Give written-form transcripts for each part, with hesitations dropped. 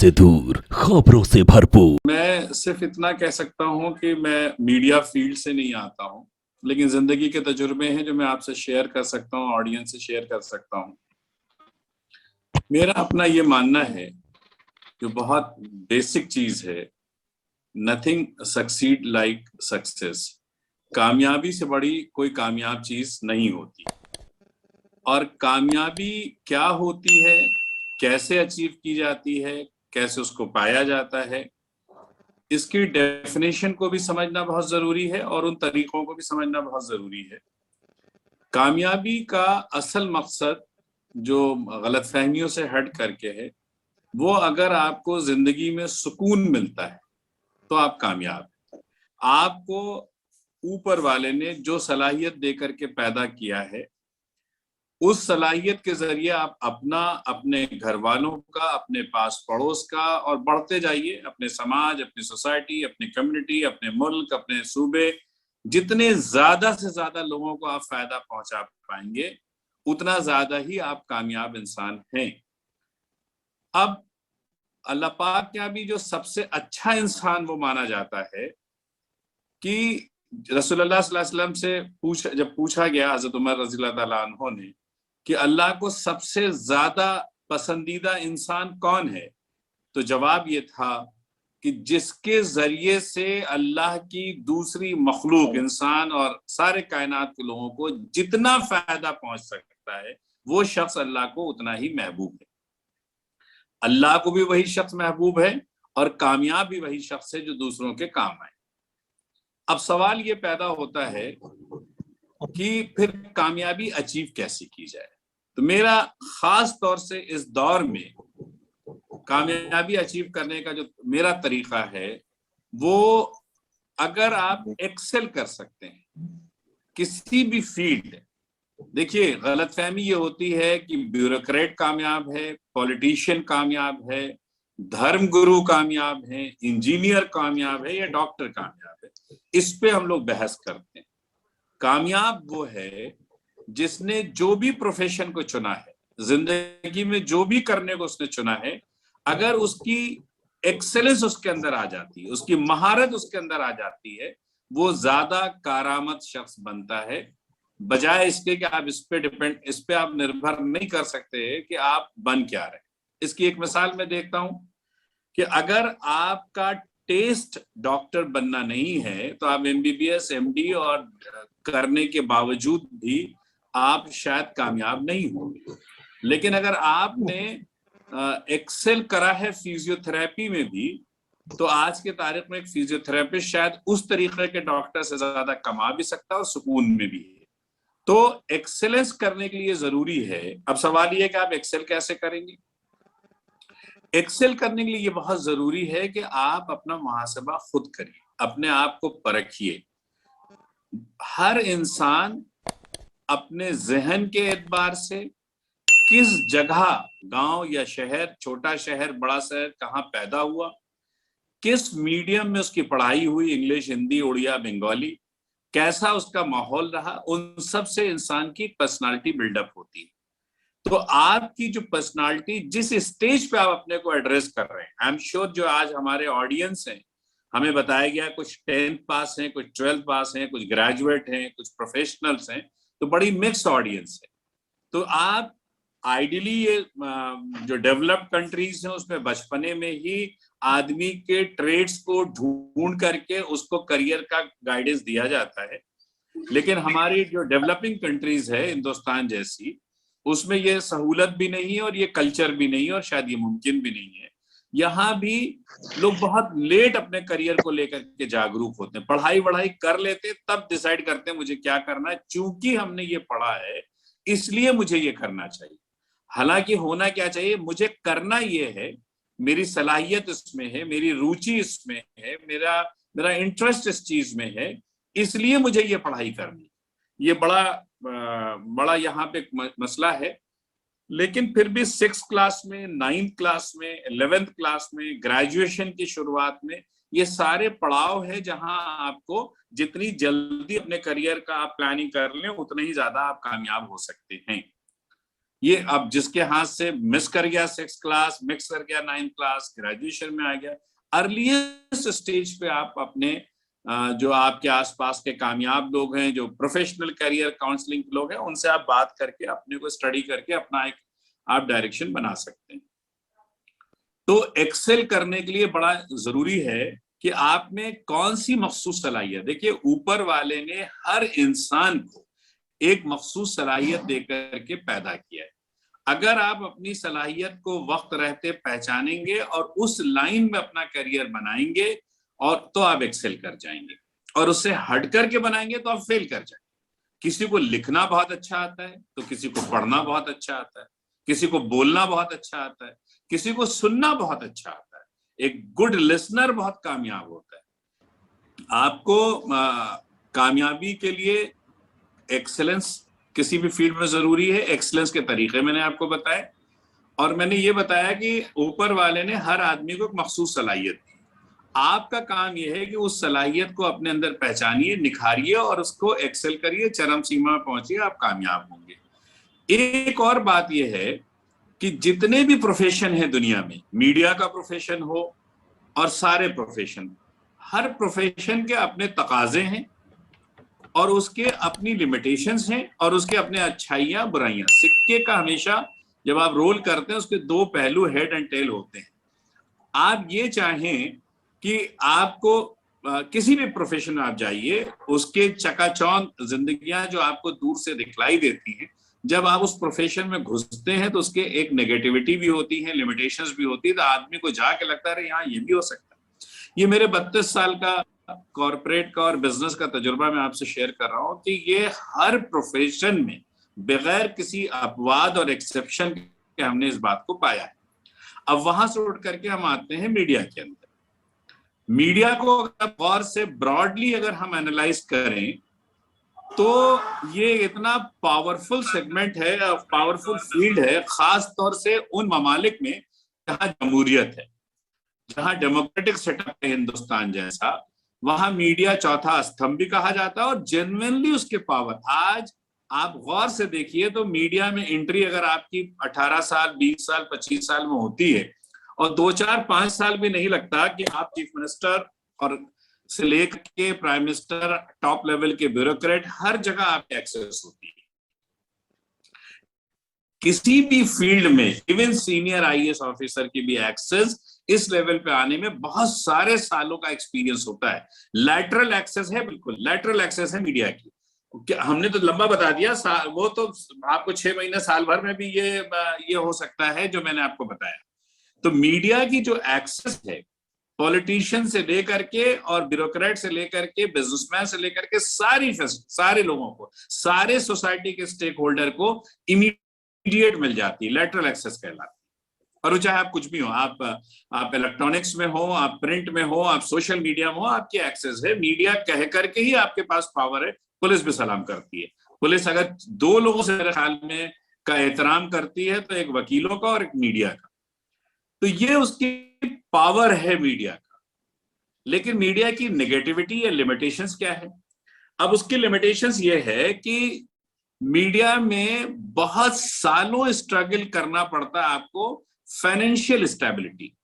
से दूर, खबरों से भरपूर। मैं सिर्फ इतना कह सकता हूं कि मैं मीडिया फील्ड से नहीं आता हूं, लेकिन जिंदगी के तजुर्बे हैं जो मैं आपसे शेयर कर सकता हूं, ऑडियंस से शेयर कर सकता हूं। मेरा अपना ये मानना है, जो बहुत बेसिक चीज है, नथिंग सक्सीड लाइक सक्सेस। कामयाबी से बड़ी कोई कामयाब चीज नहीं होती। और कामयाबी क्या होती है, कैसे अचीव की जाती है, कैसे उसको पाया जाता है, इसकी डेफिनेशन को भी समझना बहुत जरूरी है और उन तरीकों को भी समझना बहुत जरूरी है। कामयाबी का असल मकसद, जो गलतफहमियों से हट करके है, वो अगर आपको जिंदगी में सुकून मिलता है तो आप कामयाब हैं। आपको ऊपर वाले ने जो सलाहियत देकर के पैदा किया है, उस सलाहियत के जरिए आप अपना, अपने घर वालों का, अपने पास पड़ोस का, और बढ़ते जाइए अपने समाज, अपनी सोसाइटी, अपनी कम्युनिटी, अपने मुल्क, अपने सूबे। जितने ज्यादा से ज्यादा लोगों को आप फायदा पहुंचा पाएंगे, उतना ज्यादा ही आप कामयाब इंसान हैं। अब अल्लाह पाक के यहाँ भी जो सबसे अच्छा इंसान वो माना जाता है कि रसूलुल्लाह सल्लल्लाहु अलैहि वसल्लम से जब पूछा गया हजरत उमर रज़ी अल्लाह तआला अन्हु ने कि अल्लाह को सबसे ज्यादा पसंदीदा इंसान कौन है, तो जवाब ये था कि जिसके जरिए से अल्लाह की दूसरी मखलूक, इंसान और सारे कायनात के लोगों को जितना फायदा पहुंच सकता है, वो शख्स अल्लाह को उतना ही महबूब है। अल्लाह को भी वही शख्स महबूब है और कामयाब भी वही शख्स है जो दूसरों के काम आए। अब सवाल ये पैदा होता है कि फिर कामयाबी अचीव कैसे की जाए। तो मेरा खास तौर से इस दौर में कामयाबी अचीव करने का जो मेरा तरीका है, वो अगर आप एक्सेल कर सकते हैं किसी भी फील्ड। देखिए, गलतफहमी ये होती है कि ब्यूरोक्रेट कामयाब है, पॉलिटिशियन कामयाब है, धर्म गुरु कामयाब है, इंजीनियर कामयाब है या डॉक्टर कामयाब है। इस पे हम लोग बहस करते हैं। कामयाब वो है जिसने जो भी प्रोफेशन को चुना है, जिंदगी में जो भी करने को उसने चुना है, अगर उसकी एक्सेलेंस उसके अंदर आ जाती है, उसकी महारत उसके अंदर आ जाती है, वो ज्यादा कारामद शख्स बनता है। बजाय इसके कि आप इस पे आप निर्भर नहीं कर सकते कि आप बन क्या रहे। इसकी एक मिसाल मैं देखता हूं कि अगर आपका टेस्ट डॉक्टर बनना नहीं है, तो आप एमबीबीएस, एमडी और करने के बावजूद भी आप शायद कामयाब नहीं होंगे। लेकिन अगर आपने एक्सेल करा है फिजियोथेरेपी में भी, तो आज के तारीख में एक फिजियोथेरेपिस्ट शायद उस तरीके के डॉक्टर से ज्यादा कमा भी सकता है और सुकून में भी है। तो एक्सेलेंस करने के लिए जरूरी है। अब सवाल ये है कि आप एक्सेल कैसे करेंगे। एक्सेल करने के लिए ये बहुत जरूरी है कि आप अपना मुहासबा खुद करिए, अपने आप को परखिए। हर इंसान अपने जहन के एतबार से किस जगह, गांव या शहर, छोटा शहर, बड़ा शहर, कहाँ पैदा हुआ, किस मीडियम में उसकी पढ़ाई हुई, इंग्लिश, हिंदी, उड़िया, बंगाली, कैसा उसका माहौल रहा, उन सब से इंसान की पर्सनालिटी बिल्डअप होती है। तो आपकी जो पर्सनालिटी, जिस स्टेज पे आप अपने को एड्रेस कर रहे हैं, आई एम श्योर जो आज हमारे ऑडियंस हैं, हमें बताया गया कुछ 10th पास हैं, कुछ 12th पास हैं, कुछ ग्रेजुएट हैं, कुछ प्रोफेशनल्स हैं, तो बड़ी मिक्स्ड ऑडियंस है। तो आप आइडियली ये जो डेवलप्ड कंट्रीज हैं, उसमें बचपने में ही आदमी के ट्रेड्स को ढूंढ करके उसको करियर का गाइडेंस दिया जाता है। लेकिन हमारी जो डेवलपिंग कंट्रीज है, हिंदुस्तान जैसी, उसमें ये सहूलत भी नहीं है और ये कल्चर भी नहीं है और शायद ये मुमकिन भी नहीं है। यहाँ भी लोग बहुत लेट अपने करियर को लेकर के जागरूक होते हैं। पढ़ाई वढ़ाई कर लेते तब डिसाइड करते हैं मुझे क्या करना है, चूंकि हमने ये पढ़ा है इसलिए मुझे ये करना चाहिए। हालांकि होना क्या चाहिए, मुझे करना ये है, मेरी सलाहियत इसमें है, मेरी रुचि इसमें है, मेरा इंटरेस्ट इस चीज में है, इसलिए मुझे ये पढ़ाई करनी। ये बड़ा यहाँ पे मसला है। लेकिन फिर भी 6th क्लास में, 9th क्लास में, 11th क्लास में, ग्रेजुएशन की शुरुआत में, ये सारे पड़ाव है जहां आपको जितनी जल्दी अपने करियर का आप प्लानिंग कर लें, उतना ही ज्यादा आप कामयाब हो सकते हैं। ये अब जिसके हाथ से मिस कर गया 6th क्लास, मिस कर गया 9th क्लास, ग्रेजुएशन में आ गया, अर्लीस्ट स्टेज पे आप अपने जो आपके आसपास के कामयाब लोग हैं, जो प्रोफेशनल करियर काउंसलिंग लोग हैं, उनसे आप बात करके अपने को स्टडी करके अपना एक आप डायरेक्शन बना सकते हैं। तो एक्सेल करने के लिए बड़ा जरूरी है कि आप में कौन सी मखसूस सलाहियत। देखिए, ऊपर वाले ने हर इंसान को एक मखसूस सलाहियत देकर के पैदा किया है। अगर आप अपनी सलाहियत को वक्त रहते पहचानेंगे और उस लाइन में अपना करियर बनाएंगे और तो आप एक्सेल कर जाएंगे, और उससे हट करके बनाएंगे तो आप फेल कर जाएंगे। किसी को लिखना बहुत अच्छा आता है, तो किसी को पढ़ना बहुत अच्छा आता है, किसी को बोलना बहुत अच्छा आता है, किसी को सुनना बहुत अच्छा आता है। एक गुड लिसनर बहुत कामयाब होता है। आपको कामयाबी के लिए एक्सेलेंस किसी भी फील्ड में जरूरी है। एक्सेलेंस के तरीके मैंने आपको बताए, और मैंने ये बताया कि ऊपर वाले ने हर आदमी को एक मखसूस सलाहियत दी। आपका काम यह है कि उस सलाहियत को अपने अंदर पहचानिए, निखारिए और उसको एक्सेल करिए, चरम सीमा में पहुंचिए, आप कामयाब होंगे। एक और बात यह है कि जितने भी प्रोफेशन है दुनिया में, मीडिया का प्रोफेशन हो और सारे प्रोफेशन, हर प्रोफेशन के अपने तकाजे हैं और उसके अपनी लिमिटेशंस हैं और उसके अपने अच्छाइयां बुराइयां। सिक्के का हमेशा जब आप रोल करते हैं उसके दो पहलू, हेड एंड टेल, होते हैं। आप ये चाहें कि आपको किसी भी प्रोफेशन में आप जाइए, उसके चकाचौंध जिंदगियां जो आपको दूर से दिखलाई देती हैं, जब आप उस प्रोफेशन में घुसते हैं तो उसके एक नेगेटिविटी भी होती है, लिमिटेशंस भी होती है, तो आदमी को जाके लगता है यहाँ ये भी हो सकता है। ये मेरे 32 साल का कॉर्पोरेट का और बिजनेस का तजुर्बा मैं आपसे शेयर कर रहा हूं कि ये हर प्रोफेशन में बगैर किसी अपवाद और एक्सेप्शन के हमने इस बात को पाया है। अब वहां से उठ करके हम आते हैं मीडिया के अंदर। मीडिया को अगर गौर से ब्रॉडली अगर हम एनालाइज करें तो ये इतना पावरफुल सेगमेंट है, पावरफुल फील्ड है, खास तौर से उन ममालिक में जहां जमहूरियत है, जहां डेमोक्रेटिक सेटअप है हिंदुस्तान जैसा, वहां मीडिया चौथा स्तंभ भी कहा जाता है और जेन्युइनली उसके पावर। आज आप गौर से देखिए तो मीडिया में एंट्री अगर आपकी 18 साल, 20 साल, 25 साल में होती है और 2, 4, 5 साल भी नहीं लगता कि आप चीफ मिनिस्टर और से लेकर के प्राइम मिनिस्टर, टॉप लेवल के ब्यूरोक्रेट, हर जगह आपकी एक्सेस होती है। किसी भी फील्ड में इवन सीनियर आईएएस ऑफिसर की भी एक्सेस इस लेवल पे आने में बहुत सारे सालों का एक्सपीरियंस होता है। लैटरल एक्सेस है, बिल्कुल लैटरल एक्सेस है मीडिया की। हमने तो लंबा बता दिया, वो तो आपको 6 महीने, साल भर में भी ये हो सकता है जो मैंने आपको बताया। तो मीडिया की जो एक्सेस है, पॉलिटिशियन से लेकर के और ब्यूरोक्रेट से लेकर के बिजनेसमैन से लेकर के सारे लोगों को, सारे सोसाइटी के स्टेक होल्डर को इमीडिएट मिल जाती है, लैटरल एक्सेस कहलाती है। और चाहे आप कुछ भी हो, आप इलेक्ट्रॉनिक्स में हो, आप प्रिंट में हो, आप सोशल मीडिया में हो, आपकी एक्सेस है। मीडिया कह करके ही आपके पास पावर है। पुलिस भी सलाम करती है। पुलिस अगर 2 लोगों से मेरे ख्याल में का एहतराम करती है तो एक वकीलों का और एक मीडिया का। तो ये उसकी पावर है मीडिया का। लेकिन मीडिया की नेगेटिविटी या लिमिटेशंस क्या है? अब उसकी लिमिटेशंस ये है कि मीडिया में बहुत सालों स्ट्रगल करना पड़ता है आपको, फाइनेंशियल स्टेबिलिटी।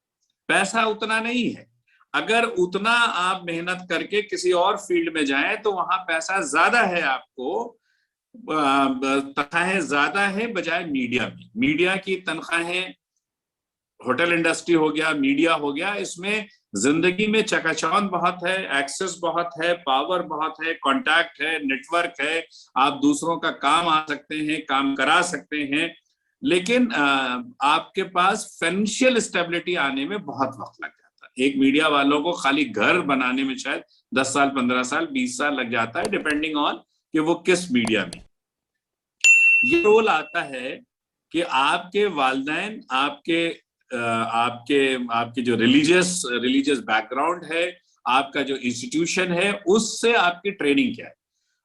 पैसा उतना नहीं है। अगर उतना आप मेहनत करके किसी और फील्ड में जाएं तो वहां पैसा ज्यादा है, आपको तनख्वाहें ज्यादा है बजाय मीडिया में। मीडिया की तनख्वाहें, होटल इंडस्ट्री हो गया, मीडिया हो गया, इसमें जिंदगी में चकाचौंध बहुत है, एक्सेस बहुत है, पावर बहुत है, कांटेक्ट है, नेटवर्क है, आप दूसरों का काम आ सकते हैं, काम करा सकते हैं। लेकिन आपके पास फाइनेंशियल स्टेबिलिटी आने में बहुत वक्त लग जाता है। एक मीडिया वालों को खाली घर बनाने में शायद 10 साल, 15 साल, 20 साल लग जाता है, डिपेंडिंग ऑन कि वो किस मीडिया में। ये रोल आता है कि आपके वालिदैन, आपके जो रिलीजियस बैकग्राउंड है, आपका जो इंस्टीट्यूशन है, उससे आपकी ट्रेनिंग क्या है।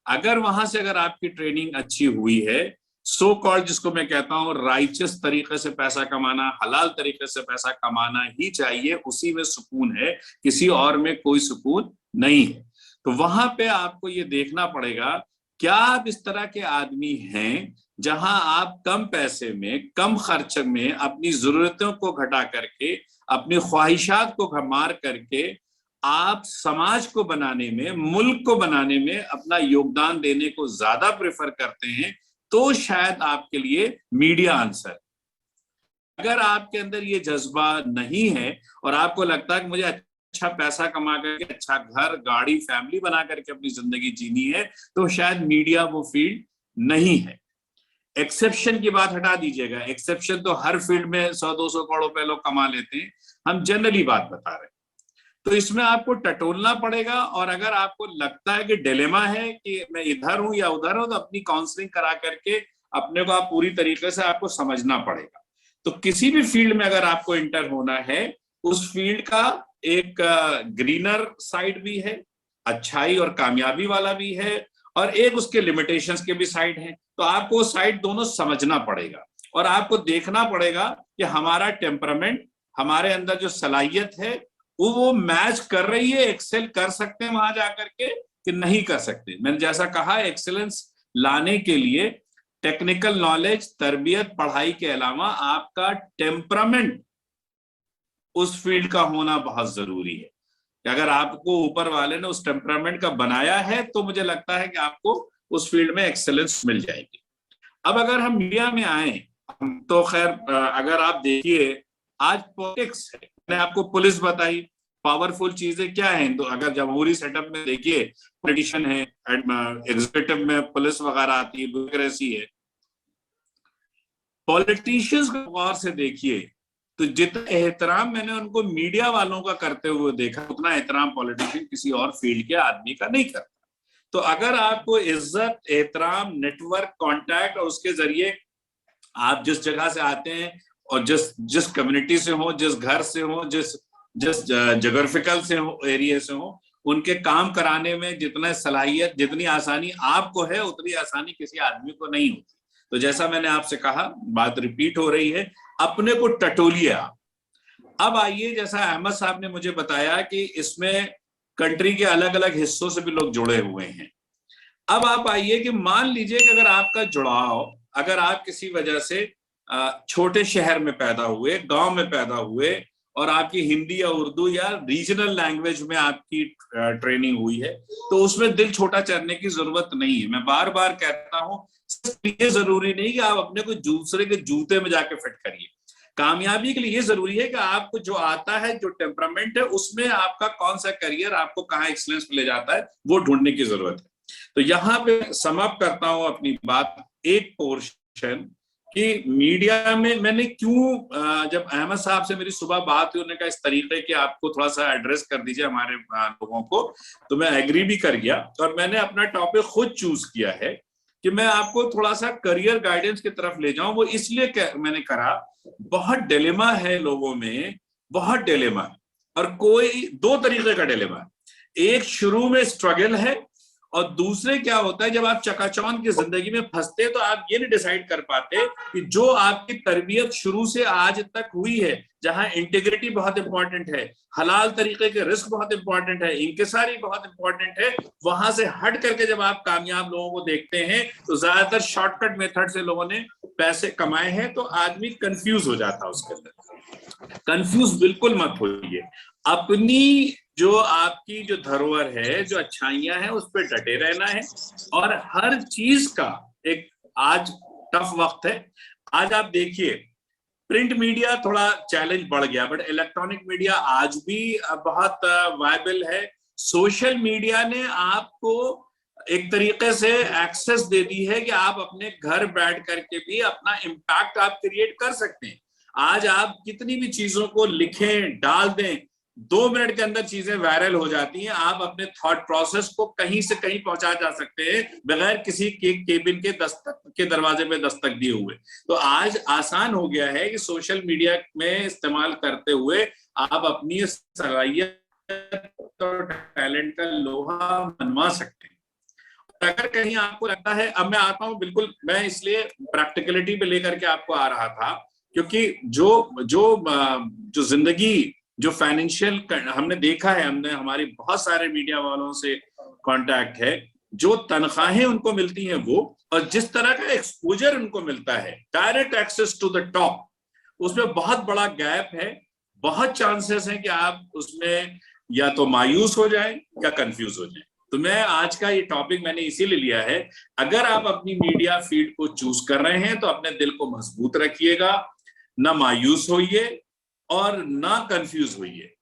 अगर वहां से अगर आपकी ट्रेनिंग अच्छी हुई है, सो कॉल्ड जिसको मैं कहता हूं राइचियस तरीके से पैसा कमाना, हलाल तरीके से पैसा कमाना ही चाहिए, उसी में सुकून है, किसी और में कोई सुकून नहीं है। तो वहां पे आपको ये देखना पड़ेगा क्या आप इस तरह के आदमी हैं जहां आप कम पैसे में, कम खर्च में अपनी जरूरतों को घटा करके, अपनी ख्वाहिशात को मार करके आप समाज को बनाने में, मुल्क को बनाने में अपना योगदान देने को ज्यादा प्रेफर करते हैं, तो शायद आपके लिए मीडिया आंसर। अगर आपके अंदर ये जज्बा नहीं है और आपको लगता है कि मुझे अच्छा पैसा कमा करके अच्छा घर, गाड़ी, फैमिली बना करके अपनी जिंदगी जीनी है, तो शायद मीडिया वो फील्ड नहीं है। एक्सेप्शन की बात हटा दीजिएगा, एक्सेप्शन तो हर फील्ड में 100-200 करोड़ रुपए लोग कमा लेते हैं, हम जनरली बात बता रहे हैं। तो इसमें आपको टटोलना पड़ेगा, और अगर आपको लगता है कि डिलेमा है कि मैं इधर हूं या उधर हूं, तो अपनी काउंसलिंग करा करके अपने को आप पूरी तरीके से आपको समझना पड़ेगा। तो किसी भी फील्ड में अगर आपको इंटर होना है, उस फील्ड का एक ग्रीनर साइड भी है, अच्छाई और कामयाबी वाला भी है, और एक उसके लिमिटेशंस के भी साइड हैं। तो आपको वो साइड दोनों समझना पड़ेगा, और आपको देखना पड़ेगा कि हमारा टेम्परामेंट, हमारे अंदर जो सलाहियत है वो मैच कर रही है, एक्सेल कर सकते हैं वहां जाकर के कि नहीं कर सकते। मैंने जैसा कहा, एक्सेलेंस लाने के लिए टेक्निकल नॉलेज, तरबियत, पढ़ाई के अलावा आपका टेम्परामेंट उस फील्ड का होना बहुत जरूरी है। अगर आपको ऊपर वाले ने उस टेम्परामेंट का बनाया है, तो मुझे लगता है कि आपको उस फील्ड में एक्सेलेंस मिल जाएगी। अब अगर हम मीडिया में आए, तो खैर अगर आप देखिए, आज पॉलिटिक्स है, मैंने आपको पुलिस बताई, पावरफुल चीजें क्या हैं। तो अगर जमहूरी सेटअप में देखिए, पॉलिटिशियन है, एग्जीक्यूटिव में पुलिस वगैरह आती है, ब्यूरोक्रेसी है। पॉलिटिशियंस को गौर से देखिए, तो जितना एहतराम मैंने उनको मीडिया वालों का करते हुए देखा, उतना एहतराम पॉलिटिशियन किसी और फील्ड के आदमी का नहीं करता। तो अगर आपको इज्जत, एहतराम, नेटवर्क, कांटेक्ट, और उसके जरिए आप जिस जगह से आते हैं और जिस कम्युनिटी से हो, जिस घर से हो, जिस जोग्राफिकल से हो, एरिया से हो, उनके काम कराने में जितना सलाहियत, जितनी आसानी आपको है, उतनी आसानी किसी आदमी को नहीं होती। तो जैसा मैंने आपसे कहा, बात रिपीट हो रही है, अपने को टटोलिए आप। अब आइए, जैसा अहमद साहब ने मुझे बताया कि इसमें कंट्री के अलग अलग हिस्सों से भी लोग जुड़े हुए हैं। अब आप आइए कि मान लीजिए कि अगर आपका जुड़ाव, अगर आप किसी वजह से छोटे शहर में पैदा हुए, गांव में पैदा हुए, और आपकी हिंदी या उर्दू या रीजनल लैंग्वेज में आपकी ट्रेनिंग हुई है, तो उसमें दिल छोटा करने की जरूरत नहीं है। मैं बार बार कहता हूं, ये जरूरी नहीं कि आप अपने को दूसरे के जूते में जाके फिट करिए। कामयाबी के लिए ये जरूरी है कि आपको जो आता है, जो टेम्परामेंट है, उसमें आपका कौन सा करियर आपको कहाँ एक्सीलेंस में ले जाता है, वो ढूंढने की जरूरत है। तो यहाँ पे समाप्त करता हूं अपनी बात, एक पोर्शन कि मीडिया में मैंने क्यों, जब अहमद साहब से मेरी सुबह बात हुई, उन्होंने कहा इस तरीके कि आपको थोड़ा सा एड्रेस कर दीजिए हमारे लोगों को, तो मैं एग्री भी कर गया, और मैंने अपना टॉपिक खुद चूज किया है कि मैं आपको थोड़ा सा करियर गाइडेंस की तरफ ले जाऊं। वो इसलिए मैंने करा, बहुत डिलेमा है लोगों में, बहुत डिलेमा है, और कोई दो तरीके का डिलेमा है। एक शुरू में स्ट्रगल है, और दूसरे क्या होता है, जब आप चकाचौंध की जिंदगी में फंसते, तो आप ये नहीं डिसाइड कर पाते कि जो आपकी तरबियत शुरू से आज तक हुई है, जहां इंटीग्रिटी बहुत इंपॉर्टेंट है, हलाल तरीके के रिस्क बहुत इंपॉर्टेंट है, इंकिसारी बहुत इंपॉर्टेंट है, वहां से हट करके जब आप कामयाब लोगों को देखते हैं, तो ज्यादातर शॉर्टकट मेथड से लोगों ने पैसे कमाए हैं, तो आदमी कंफ्यूज हो जाता है उसके अंदर। कंफ्यूज बिल्कुल मत होइए, अपनी जो आपकी जो धरोहर है, जो अच्छाइयां हैं, उस पर डटे रहना है, और हर चीज का एक, आज टफ वक्त है। आज आप देखिए, प्रिंट मीडिया थोड़ा चैलेंज बढ़ गया, बट इलेक्ट्रॉनिक मीडिया आज भी बहुत वायबल है। सोशल मीडिया ने आपको एक तरीके से एक्सेस दे दी है कि आप अपने घर बैठ करके भी अपना इम्पैक्ट आप क्रिएट कर सकते हैं। आज आप कितनी भी चीजों को लिखें, डाल दें, 2 मिनट के अंदर चीजें वायरल हो जाती हैं। आप अपने थॉट प्रोसेस को कहीं से कहीं पहुंचा जा सकते हैं, बगैर किसी के केबिन के दस्तक के दरवाजे पे दस्तक दिए हुए। तो आज आसान हो गया है कि सोशल मीडिया में इस्तेमाल करते हुए आप अपनी सलाहियत और टैलेंट का लोहा मनवा सकते हैं। अगर कहीं आपको लगता है, अब मैं आता हूं, बिल्कुल मैं इसलिए प्रैक्टिकलिटी पे लेकर के आपको आ रहा था, क्योंकि जो जिंदगी, जो फाइनेंशियल हमने देखा है, हमने हमारी बहुत सारे मीडिया वालों से कांटेक्ट है, जो तनख्वाहें उनको मिलती हैं वो, और जिस तरह का एक्सपोजर उनको मिलता है, direct access to the top, उसमें बहुत बड़ा गैप है। बहुत चांसेस हैं कि आप उसमें या तो मायूस हो जाएं या कंफ्यूज हो जाएं। तो मैं आज का ये टॉपिक मैंने इसीलिए लिया है, अगर आप अपनी मीडिया फील्ड को चूज कर रहे हैं तो अपने दिल को मजबूत रखिएगा, ना मायूस होइए और ना कंफ्यूज होइए,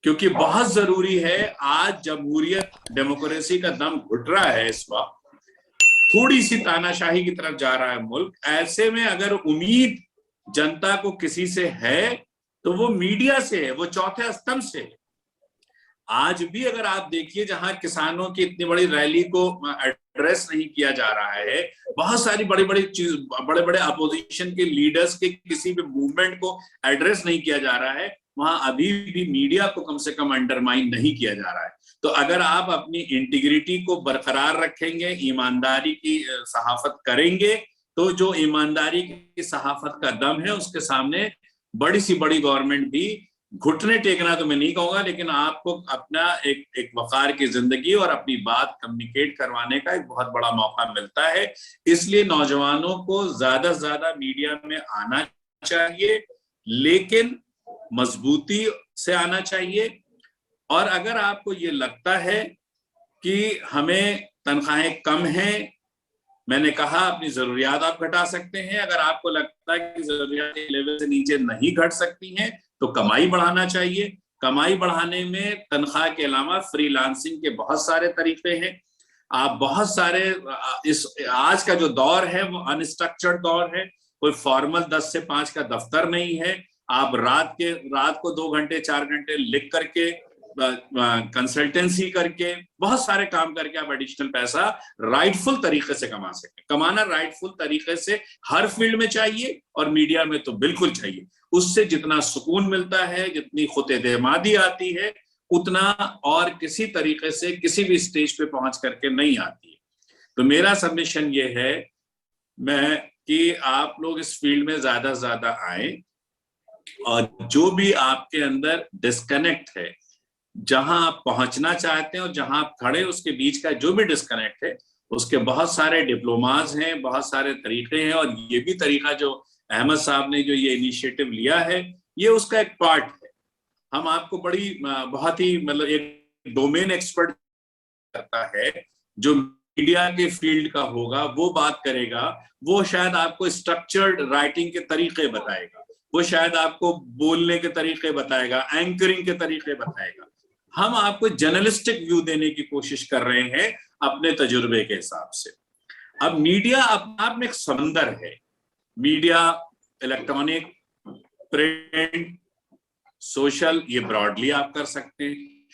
क्योंकि बहुत जरूरी है। आज जमहूरियत, डेमोक्रेसी का दम घुट रहा है, इस वक्त थोड़ी सी तानाशाही की तरफ जा रहा है मुल्क। ऐसे में अगर उम्मीद जनता को किसी से है तो वो मीडिया से है, वो चौथे स्तंभ से है। आज भी अगर आप देखिए, जहां किसानों की इतनी बड़ी रैली को एड्रेस नहीं किया जा रहा है, बहुत सारी बड़ी बड़ी चीज, बड़े बड़े अपोजिशन के लीडर्स के किसी भी मूवमेंट को एड्रेस नहीं किया जा रहा है, वहां अभी भी मीडिया को कम से कम अंडरमाइन नहीं किया जा रहा है। तो अगर आप अपनी इंटीग्रिटी को बरकरार रखेंगे, ईमानदारी की सहाफत करेंगे, तो जो ईमानदारी की सहाफत का दम है, उसके सामने बड़ी सी बड़ी गवर्नमेंट भी घुटने टेकना तो मैं नहीं कहूंगा, लेकिन आपको अपना एक वकार की जिंदगी और अपनी बात कम्युनिकेट करवाने का एक बहुत बड़ा मौका मिलता है। इसलिए नौजवानों को ज्यादा से ज्यादा मीडिया में आना चाहिए, लेकिन मजबूती से आना चाहिए। और अगर आपको ये लगता है कि हमें तनख्वाहें कम हैं, मैंने कहा अपनी जरूरियात आप घटा सकते हैं। अगर आपको लगता है कि जरूरियात लेवल से नीचे नहीं घट सकती हैं तो कमाई बढ़ाना चाहिए। कमाई बढ़ाने में तनख्वाह के अलावा फ्रीलांसिंग के बहुत सारे तरीके हैं। आप बहुत सारे, इस आज का जो दौर है वो अनस्ट्रक्चर्ड दौर है, कोई फॉर्मल 10 से 5 का दफ्तर नहीं है। आप रात को 2 घंटे 4 घंटे लिख करके, कंसल्टेंसी करके, बहुत सारे काम करके आप एडिशनल पैसा राइटफुल तरीके से कमा सकते हैं। कमाना राइटफुल तरीके से हर फील्ड में चाहिए, और मीडिया में तो बिल्कुल चाहिए। उससे जितना सुकून मिलता है, जितनी खुद-ए-एतमादी आती है, उतना और किसी तरीके से किसी भी स्टेज पे पहुंच करके नहीं आती है। तो मेरा सबमिशन ये है कि आप लोग इस फील्ड में ज्यादा से ज्यादा आए, और जो भी आपके अंदर डिस्कनेक्ट है, जहां आप पहुंचना चाहते हैं और जहां आप खड़े, उसके बीच का जो भी डिस्कनेक्ट है, उसके बहुत सारे डिप्लोमाज हैं, बहुत सारे तरीके हैं। और ये भी तरीका जो अहमद साहब ने जो ये इनिशिएटिव लिया है, ये उसका एक पार्ट है। हम आपको बहुत ही मतलब एक डोमेन एक्सपर्ट करता है, जो मीडिया के फील्ड का होगा वो बात करेगा। वो शायद आपको स्ट्रक्चर्ड राइटिंग के तरीके बताएगा, वो शायद आपको बोलने के तरीके बताएगा, एंकरिंग के तरीके बताएगा। हम आपको जर्नलिस्टिक व्यू देने की कोशिश कर रहे हैं अपने तजुर्बे के हिसाब से। अब मीडिया अपने आप में एक समंदर है। मीडिया इलेक्ट्रॉनिक, प्रिंट, सोशल, ये ब्रॉडली आप कर सकते हैं।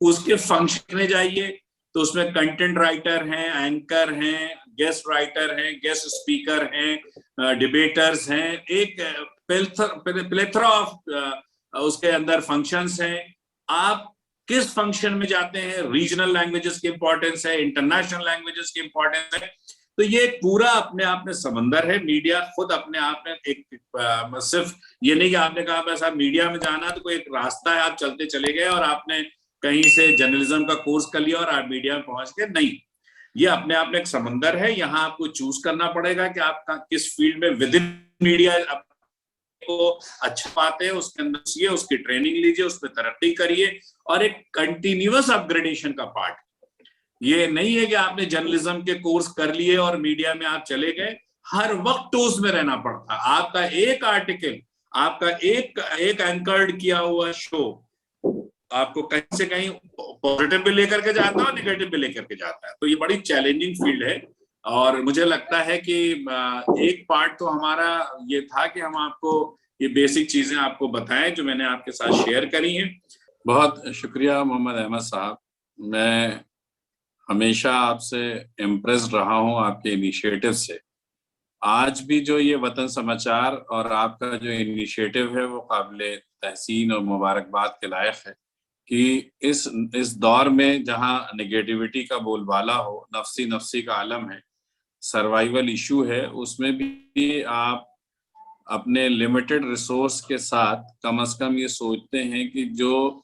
उसके फंक्शन में जाइए तो उसमें कंटेंट राइटर हैं, एंकर हैं, गेस्ट राइटर हैं, गेस्ट स्पीकर हैं, डिबेटर्स हैं, एक प्लेथरा ऑफ उसके अंदर फंक्शंस हैं। आप किस फंक्शन में जाते हैं, रीजनल लैंग्वेजेस की इंपॉर्टेंस है, इंटरनेशनल लैंग्वेजेस की इंपॉर्टेंस है। तो ये पूरा अपने आप में समंदर है। मीडिया खुद अपने आप में सिर्फ ये नहीं कि आपने कहा बस आप मीडिया में जाना तो कोई एक रास्ता है, आप चलते चले गए और आपने कहीं से जर्नलिज्म का कोर्स कर लिया और आप मीडिया में पहुंच गए, नहीं। ये अपने आप में एक समंदर है। यहाँ आपको चूज करना पड़ेगा कि आप किस फील्ड में विद इन मीडिया को अच्छा पाते हैं, उसके अंदर सीखिए, उसकी ट्रेनिंग लीजिए, उस पर तरक्की करिए, और एक कंटिन्यूअस अपग्रेडेशन का पार्ट। ये नहीं है कि आपने जर्नलिज्म के कोर्स कर लिए और मीडिया में आप चले गए। हर वक्त टोस में रहना पड़ता है। आपका एक आर्टिकल, आपका एक एंकर्ड किया हुआ शो आपको कहीं से कहीं पॉजिटिव भी लेकर के जाता है और निगेटिव भी लेकर के जाता है। तो ये बड़ी चैलेंजिंग फील्ड है, और मुझे लगता है कि एक पार्ट तो हमारा ये था कि हम आपको ये बेसिक चीजें आपको बताएं जो मैंने आपके साथ शेयर करी हैं। बहुत शुक्रिया मोहम्मद अहमद साहब। मैं हमेशा आपसे इम्प्रेस्ड रहा हूं आपके इनिशिएटिव से। आज भी जो ये वतन समाचार और आपका जो इनिशिएटिव है वो काबिले तहसीन और मुबारकबाद के लायक है कि इस दौर में जहां नेगेटिविटी का बोलबाला हो, नफसी का आलम है, सर्वाइवल इशू है, उसमें भी आप अपने लिमिटेड रिसोर्स के साथ कम से कम ये सोचते हैं कि जो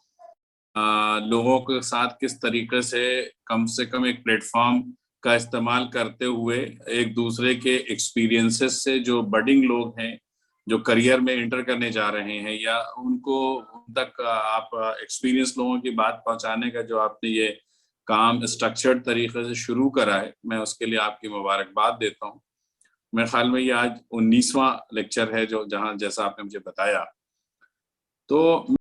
लोगों के साथ किस तरीके से कम एक प्लेटफॉर्म का इस्तेमाल करते हुए एक दूसरे के एक्सपीरियंसेस से जो बडिंग लोग हैं, जो करियर में एंटर करने जा रहे हैं, या उनको उन तक आप एक्सपीरियंस लोगों की बात पहुंचाने का जो आपने ये काम स्ट्रक्चर्ड तरीके से शुरू करा है, मैं उसके लिए आपकी मुबारकबाद देता हूँ। मेरे ख्याल में ये आज 19वां लेक्चर है जो जैसा आपने मुझे बताया। तो